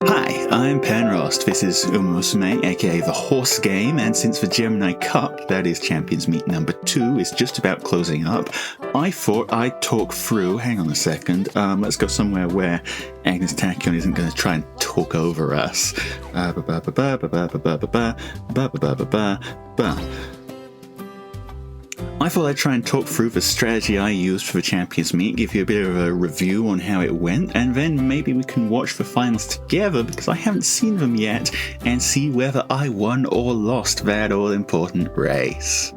Hi, I'm Penrost. This is Umamusume, aka The Horse Game, and since the Gemini Cup, that is Champions Meet number 2, is just about closing up, I thought I'd talk through, hang on a second, let's go somewhere where Agnes Tachyon isn't going to try and talk over us. I thought I'd try and talk through the strategy I used for the Champions Meet, give you a bit of a review on how it went, and then maybe we can watch the finals together because I haven't seen them yet, and see whether I won or lost that all-important race.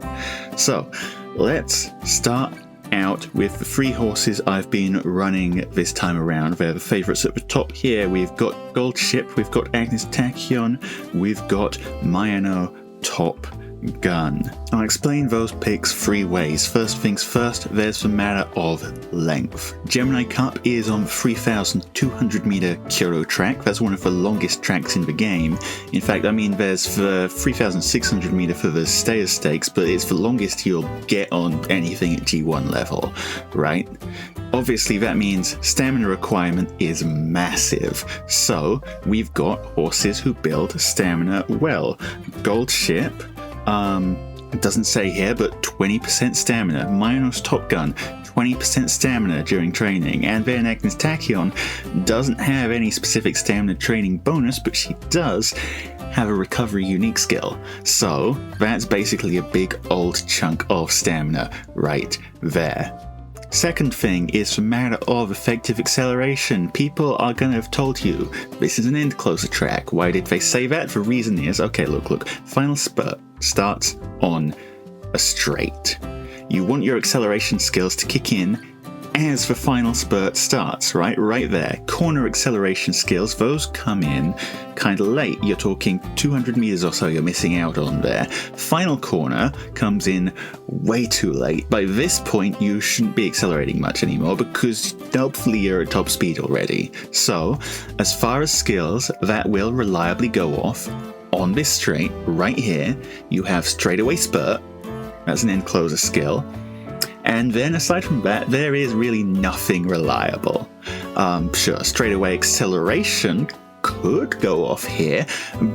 So, let's start out with the 3 horses I've been running this time around. They're the favourites at the top here. We've got Gold Ship, we've got Agnes Tachyon, we've got Mayano Top Gun. I'll explain those picks 3 ways. First things first, there's the matter of length. Gemini Cup is on 3,200 meter Kyoto track. That's one of the longest tracks in the game. In fact, there's the 3,600 meter for the stayer stakes, but it's the longest you'll get on anything at G1 level, right? Obviously, that means stamina requirement is massive. So we've got horses who build stamina well. Gold Ship, it doesn't say here, but 20% stamina. Mayano's Top Gun, 20% stamina during training. And then Agnes Tachyon doesn't have any specific stamina training bonus, but she does have a recovery unique skill. So that's basically a big old chunk of stamina right there. Second thing is the matter of effective acceleration. People are going to have told you this is an end closer track. Why did they say that? The reason is, okay, look, final spurt starts on a straight. You want your acceleration skills to kick in as the final spurt starts, right? Right there. Corner acceleration skills, those come in kind of late. You're talking 200 meters or so you're missing out on there. Final corner comes in way too late. By this point, you shouldn't be accelerating much anymore because hopefully you're at top speed already. So, as far as skills that will reliably go off, on this straight, right here, you have straightaway spurt. That's an end closer skill. And then aside from that, there is really nothing reliable. Sure, straightaway acceleration could go off here,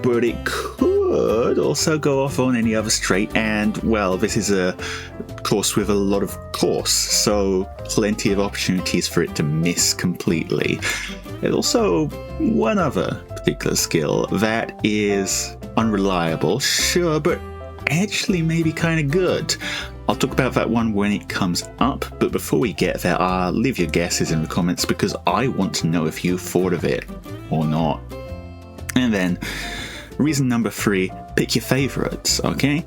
but it could also go off on any other straight. And, well, this is a course with a lot of course, so plenty of opportunities for it to miss completely. There's also one other particular skill that is unreliable, sure, but actually maybe kind of good. I'll talk about that one when it comes up, but before we get there, leave your guesses in the comments because I want to know if you thought of it or not. And then, reason number 3, pick your favourites, okay?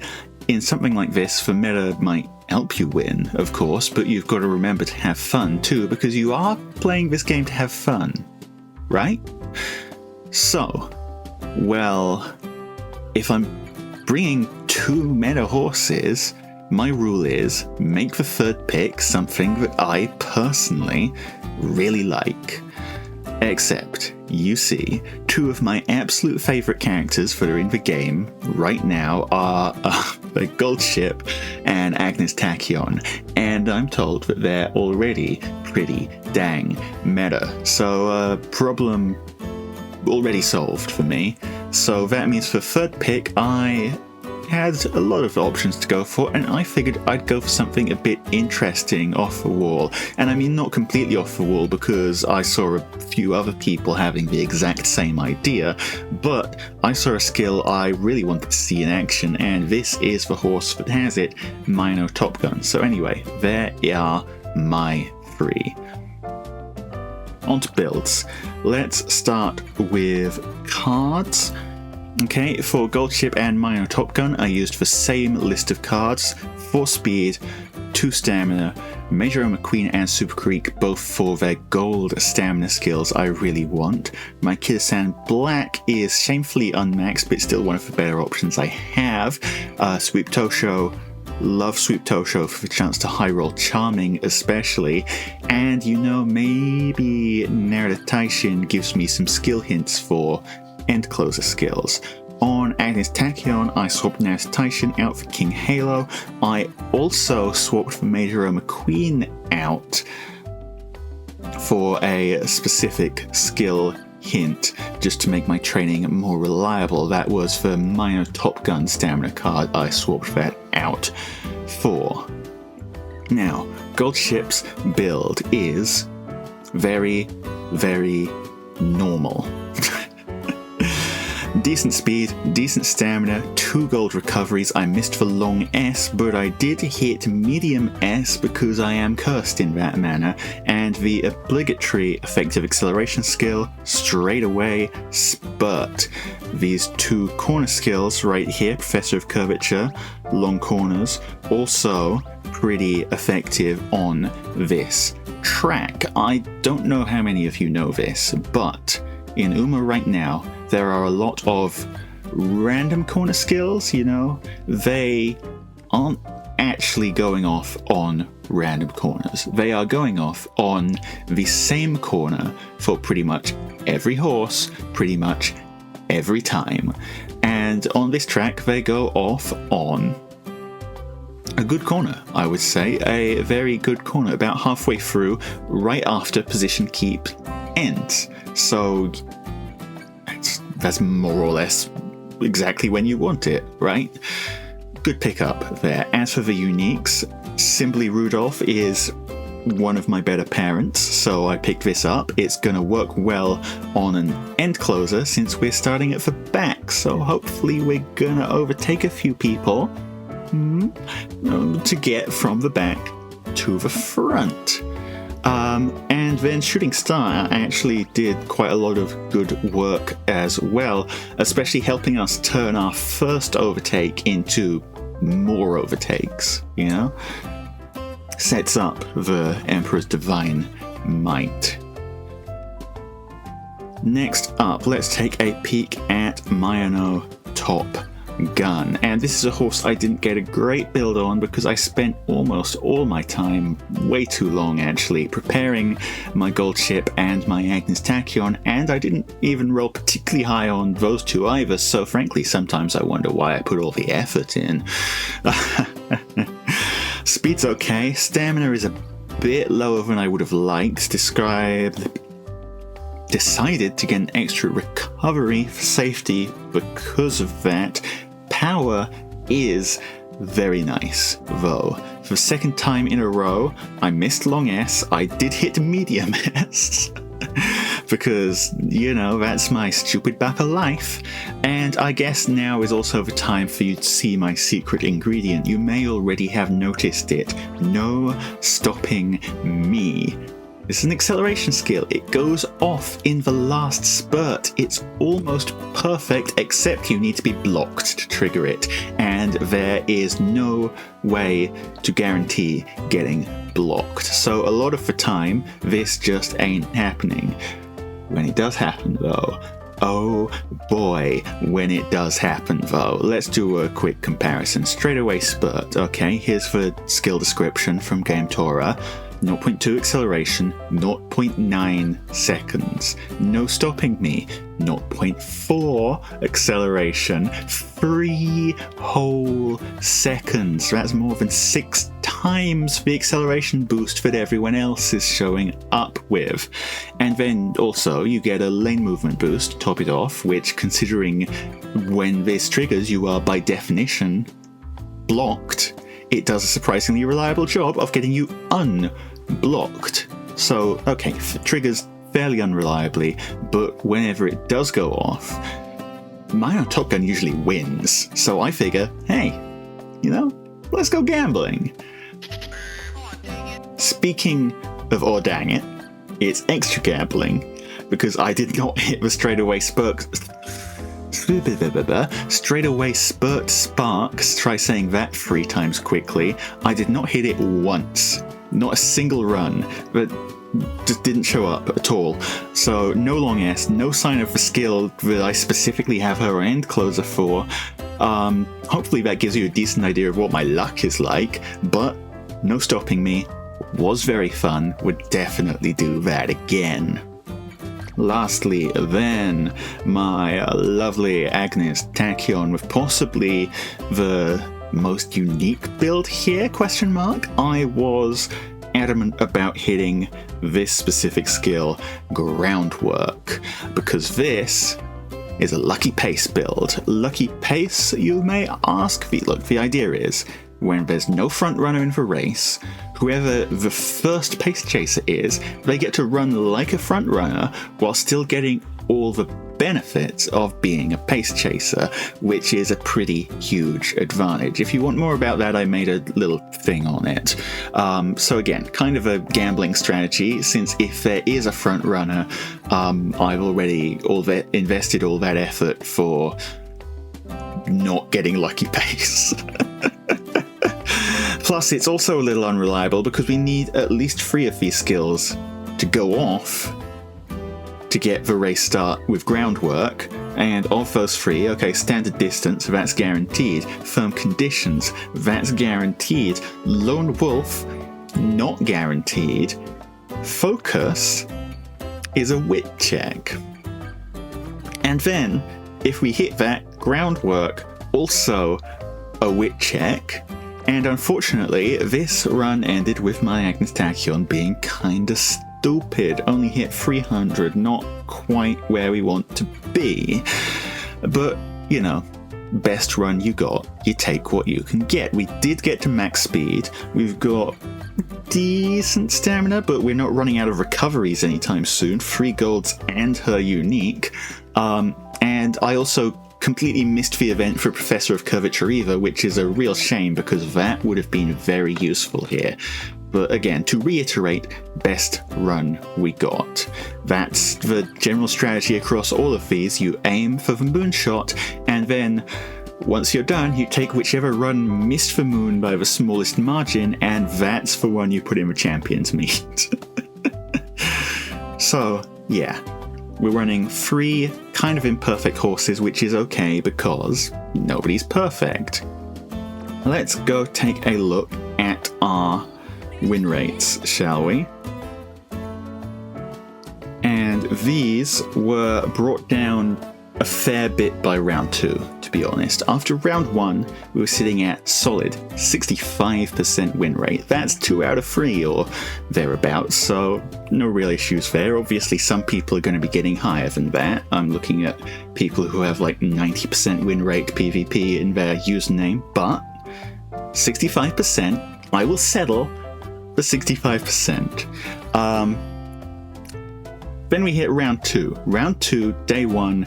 In something like this, the meta might help you win, of course, but you've got to remember to have fun too, because you are playing this game to have fun, right? So, well, if I'm bringing 2 meta horses, my rule is make the third pick something that I personally really like. Except, you see, 2 of my absolute favourite characters that are in the game right now are the Gold Ship and Agnes Tachyon, and I'm told that they're already pretty dang meta. So, problem already solved for me. So that means for third pick, I had a lot of options to go for, and I figured I'd go for something a bit interesting off the wall. And I mean not completely off the wall because I saw a few other people having the exact same idea, but I saw a skill I really wanted to see in action, and this is the horse that has it, Mayano Top Gun. So anyway, there are my 3. On to builds. Let's start with cards. Okay, for Gold Ship and Mayano Top Gun, I used the same list of cards: 4 speed, 2 stamina, Major McQueen and Super Creek, both for their gold stamina skills I really want. My Kitasan Black is shamefully unmaxed, but still one of the better options I have. Sweep Tosho, love Sweep Tosho for the chance to high roll Charming especially, and maybe Narrative Taishin gives me some skill hints for end closer skills. On Agnes Tachyon, I swapped Narrative Taishin out for King Halo. I also swapped the Major McQueen out for a specific skill hint, just to make my training more reliable. That was the Mayano Top Gun stamina card I swapped that out for. Now, Gold Ship's build is very, very normal. Decent speed, decent stamina, 2 gold recoveries. I missed the long S, but I did hit medium S because I am cursed in that manner, and the obligatory effective acceleration skill, straight away spurt. These 2 corner skills right here, Professor of Curvature, long corners, also pretty effective on this track. I don't know how many of you know this, but in Uma right now, there are a lot of random corner skills, you know? They aren't actually going off on random corners. They are going off on the same corner for pretty much every horse, pretty much every time. And on this track, they go off on a good corner, I would say. A very good corner, about halfway through, right after position keep ends. So that's more or less exactly when you want it, right? Good pickup there. As for the uniques, Simply Rudolph is one of my better parents, so I picked this up. It's going to work well on an end closer since we're starting at the back, so hopefully we're going to overtake a few people to get from the back to the front. And then Shooting Star actually did quite a lot of good work as well, especially helping us turn our first overtake into more overtakes, you know? Sets up the Emperor's Divine Might. Next up, let's take a peek at Mayano Top Gun, and this is a horse I didn't get a great build on because I spent almost all my time, way too long actually, preparing my Gold Ship and my Agnes Tachyon, and I didn't even roll particularly high on those two either, so frankly sometimes I wonder why I put all the effort in. Speed's okay, stamina is a bit lower than I would have liked. Decided to get an extra recovery for safety because of that. Power is very nice, though. For the second time in a row, I missed long S. I did hit medium S. Because, you know, that's my stupid back of life. And I guess now is also the time for you to see my secret ingredient. You may already have noticed it. No stopping me. This is an acceleration skill. It goes off in the last spurt. It's almost perfect, except you need to be blocked to trigger it. And there is no way to guarantee getting blocked. So a lot of the time, this just ain't happening. When it does happen, though, oh boy, when it does happen, though. Let's do a quick comparison. Straight away spurt. Okay, here's the skill description from Game Torah. 0.2 acceleration, 0.9 seconds. No stopping me, 0.4 acceleration, 3 whole seconds. That's more than 6 times the acceleration boost that everyone else is showing up with. And then also you get a lane movement boost to top it off, which, considering when this triggers, you are by definition blocked. It does a surprisingly reliable job of getting you unblocked. So, okay, triggers fairly unreliably, but whenever it does go off, Mayano Top Gun usually wins. So I figure, hey, you know, let's go gambling. Speaking of or dang it, it's extra gambling because I did not hit the straightaway spurt sparks. Try saying that 3 times quickly. I did not hit it once. Not a single run, but just didn't show up at all. So no long S, no sign of the skill that I specifically have her end closer for. Hopefully that gives you a decent idea of what my luck is like, but no stopping me. Was very fun, would definitely do that again. Lastly, then, my lovely Agnes Tachyon with possibly the most unique build here, question mark. I was adamant about hitting this specific skill, groundwork, because this is a Lucky Pace build. Lucky Pace, you may ask? Look, the idea is, when there's no front runner in the race, whoever the first pace chaser is, they get to run like a front runner while still getting all the benefits of being a pace chaser, which is a pretty huge advantage. If you want more about that, I made a little thing on it. So again, kind of a gambling strategy, since if there is a front runner, I've already invested all that effort for not getting Lucky Pace. Plus, it's also a little unreliable because we need at least 3 of these skills to go off to get the race start with groundwork, and of those 3, okay, standard distance, that's guaranteed. Firm conditions, that's guaranteed. Lone wolf, not guaranteed. Focus is a wit check. And then, if we hit that, groundwork, also a wit check. And unfortunately, this run ended with my Agnes Tachyon being kinda stupid. Only hit 300, not quite where we want to be. But, you know, best run you got, you take what you can get. We did get to max speed. We've got decent stamina, but we're not running out of recoveries anytime soon. 3 golds and her unique. And I also completely missed the event for Professor of Curvature Eva, which is a real shame because that would have been very useful here. But again, to reiterate, best run we got. That's the general strategy across all of these. You aim for the moonshot, and then once you're done, you take whichever run missed the moon by the smallest margin, and that's the one you put in the Champions Meet. So, yeah. We're running 3 kind of imperfect horses, which is okay because nobody's perfect. Let's go take a look at our win rates, shall we? And these were brought down a fair bit by round 2, to be honest. After round 1, we were sitting at solid 65% win rate. That's 2 out of 3 or thereabouts, so no real issues there. Obviously, some people are going to be getting higher than that. I'm looking at people who have like 90% win rate PvP in their username, but 65%, I will settle for 65%. Then we hit round 2. Round 2, day 1,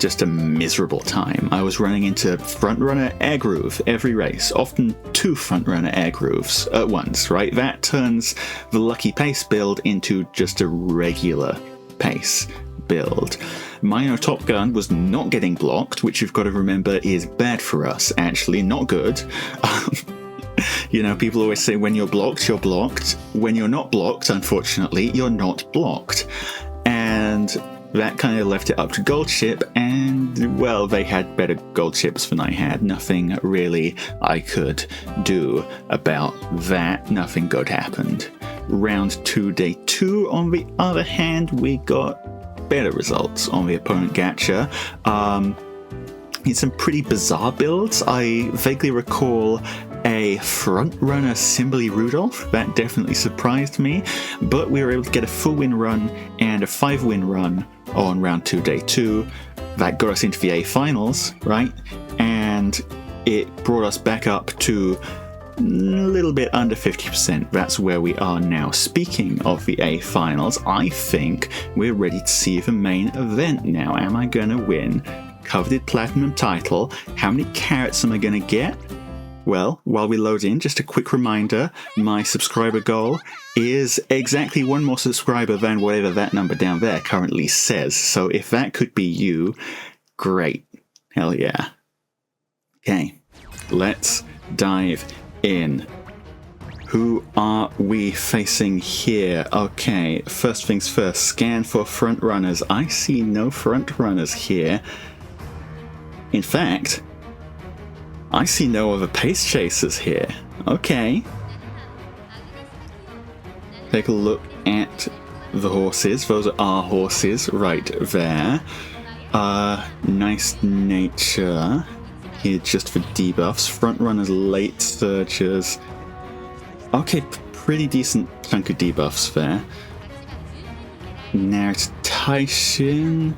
just a miserable time. I was running into frontrunner air groove every race, often 2 frontrunner air grooves at once, right? That turns the Lucky Pace build into just a regular pace build. Mayano Top Gun was not getting blocked, which you've got to remember is bad for us, actually, not good. You know, people always say when you're blocked, you're blocked. When you're not blocked, unfortunately, you're not blocked. And that kind of left it up to Gold Ship, and, well, they had better Gold Ships than I had. Nothing really I could do about that. Nothing good happened. Round 2, day 2, on the other hand, we got better results on the opponent gacha. In some pretty bizarre builds. I vaguely recall a front-runner Simbly Rudolph. That definitely surprised me, but we were able to get a full win run and a 5-win run on round 2, day 2. That got us into the A finals, right? And it brought us back up to a little bit under 50%. That's where we are now. Speaking of the A finals, I think we're ready to see the main event now. Am I going to win coveted Platinum title? How many carrots am I going to get? Well, while we load in, just a quick reminder, my subscriber goal is exactly 1 more subscriber than whatever that number down there currently says. So if that could be you, great. Hell yeah. Okay, let's dive in. Who are we facing here? Okay, first things first, scan for front runners. I see no front runners here. In fact, I see no other pace chasers here. Okay. Take a look at the horses. Those are our horses right there. Nice nature. Here just for debuffs. Front runners, late surgers. Okay, pretty decent chunk of debuffs there. Now it's Tachyon.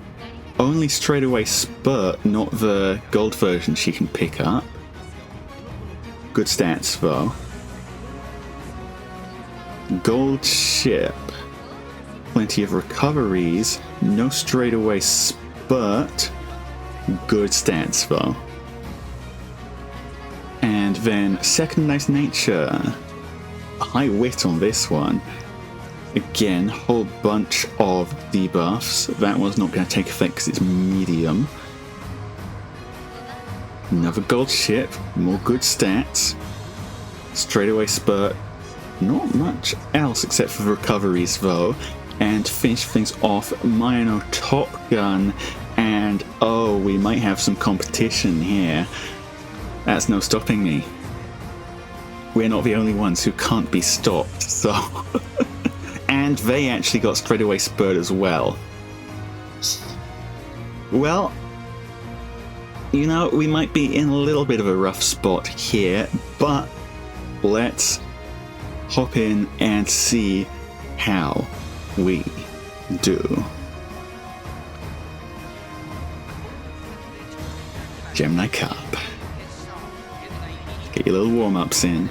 Only straight away spurt, not the gold version she can pick up. Good stats though. Gold ship. Plenty of recoveries. No straight away spurt. Good stats though. And then second nice nature. High wit on this one. Again, whole bunch of debuffs. That one's not going to take effect because it's medium. Another gold ship, more good stats. Straight away spurt. Not much else except for the recoveries though. And finish things off, Mayano Top Gun. And oh, we might have some competition here. That's no stopping me. We're not the only ones who can't be stopped, so... And they actually got straight away spurred as well. Well, you know, we might be in a little bit of a rough spot here, but let's hop in and see how we do. Gemini Cup. Get your little warm-ups in.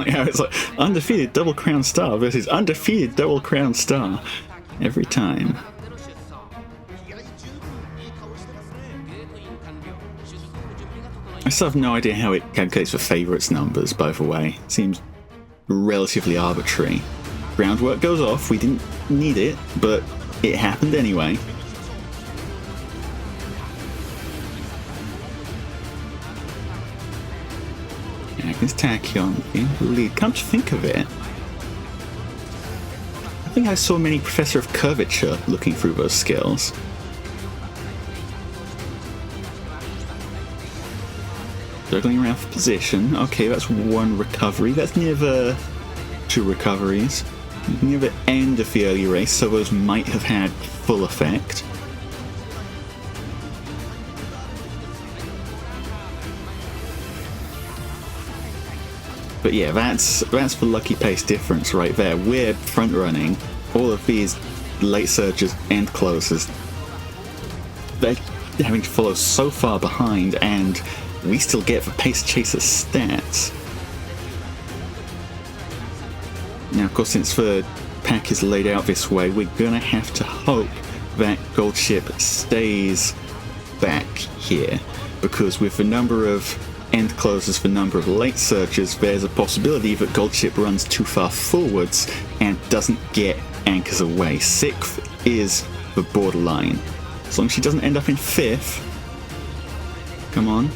Yeah, it's like undefeated double crown star versus undefeated double crown star every time. I still have no idea how it calculates for favourites numbers, by the way. It seems relatively arbitrary. Groundwork goes off, we didn't need it, but it happened anyway. Agnes Tachyon in the lead. Come to think of it, I think I saw many Professor of Curvature looking through those skills. Juggling around for position. Okay, that's one recovery. That's near the two recoveries. Near the end of the early race, so those might have had full effect. But yeah, that's the Lucky Pace difference right there. We're front running all of these late surges and closes. They're having to follow so far behind, and we still get the Pace Chaser stats. Now, of course, since the pack is laid out this way, we're gonna have to hope that Gold Ship stays back here, because with the number of end closes, the number of late surges, there's a possibility that Gold Ship runs too far forwards and doesn't get anchors away. 6th is the borderline. As long as she doesn't end up in 5th. Come on,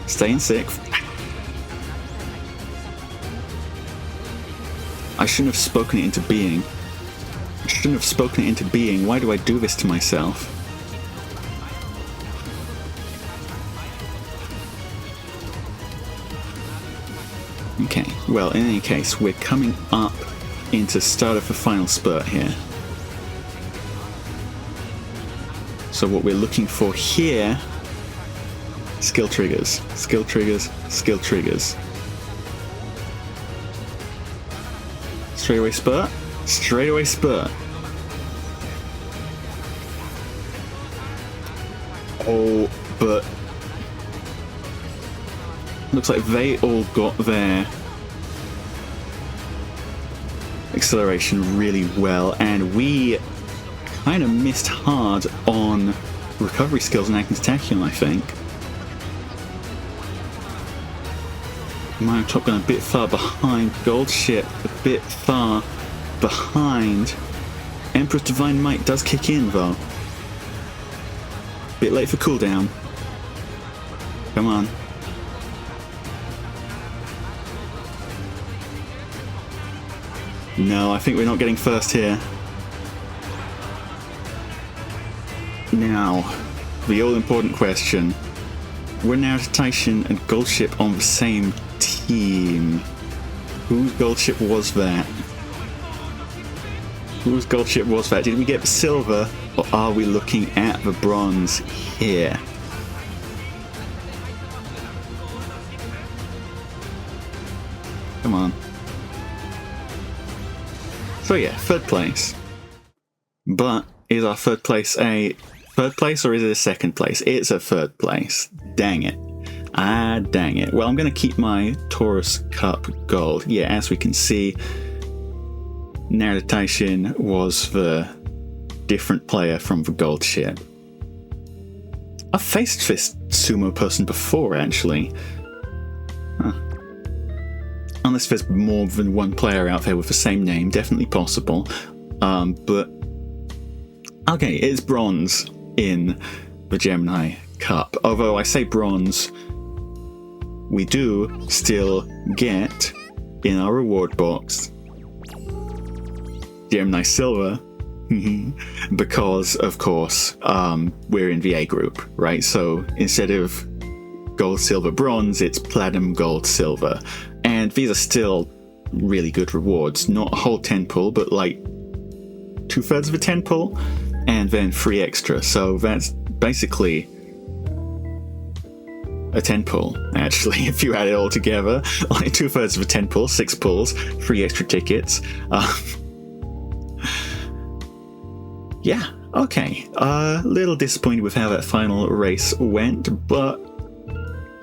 stay in 6th. I shouldn't have spoken it into being. I shouldn't have spoken it into being. Why do I do this to myself? Okay, well, in any case, we're coming up into start of the final spurt here. So what we're looking for here, skill triggers, skill triggers, skill triggers. Straightaway spurt, straightaway spurt. Oh, but looks like they all got their acceleration really well, and we kind of missed hard on recovery skills and Agnes Tachyon, I think. Mayano Top Gun a bit far behind, Gold Ship a bit far behind. Emperor's Divine Might does kick in though. Bit late for cooldown. Come on. No, I think we're not getting first here. Now, the all-important question. We're now Tachyon and Gold Ship on the same team. Whose Gold Ship was that? Whose Gold Ship was that? Did we get the silver, or are we looking at the bronze here? Come on. So yeah, third place. But is our third place a third place or is it a second place? It's a third place. Dang it. Ah, dang it. Well, I'm going to keep my Taurus Cup Gold. Yeah, as we can see, Mayano Tachyon was the different player from the gold ship. I've faced this sumo person before, actually. Huh. Unless there's more than one player out there with the same name, definitely possible. But okay, it's bronze in the Gemini Cup. Although I say bronze, we do still get in our reward box Gemini Silver, because of course we're in the A group, right? So instead of gold, silver, bronze, it's platinum, gold, silver, and these are still really good rewards. Not a whole 10 pull, but like 2/3 of a 10 pull, and then 3 extra. So that's basically a 10 pull, actually, if you add it all together. Like 2/3 of a 10 pull, 6 pulls, 3 extra tickets. Yeah, okay. A little disappointed with how that final race went, but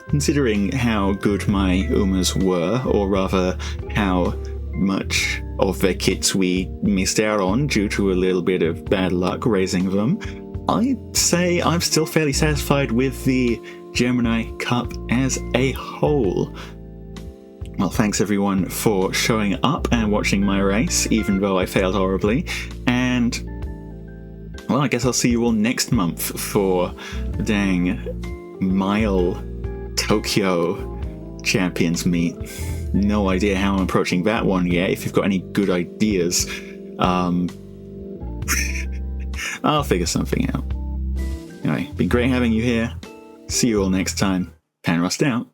considering how good my Umas were, or rather how much of their kits we missed out on due to a little bit of bad luck raising them, I'd say I'm still fairly satisfied with the Gemini Cup as a whole. Well, thanks everyone for showing up and watching my race, even though I failed horribly, and well, I guess I'll see you all next month for the dang Mile Tokyo Champions Meet. No idea how I'm approaching that one yet. If you've got any good ideas, I'll figure something out. Anyway, been great having you here. See you all next time. Panrust out.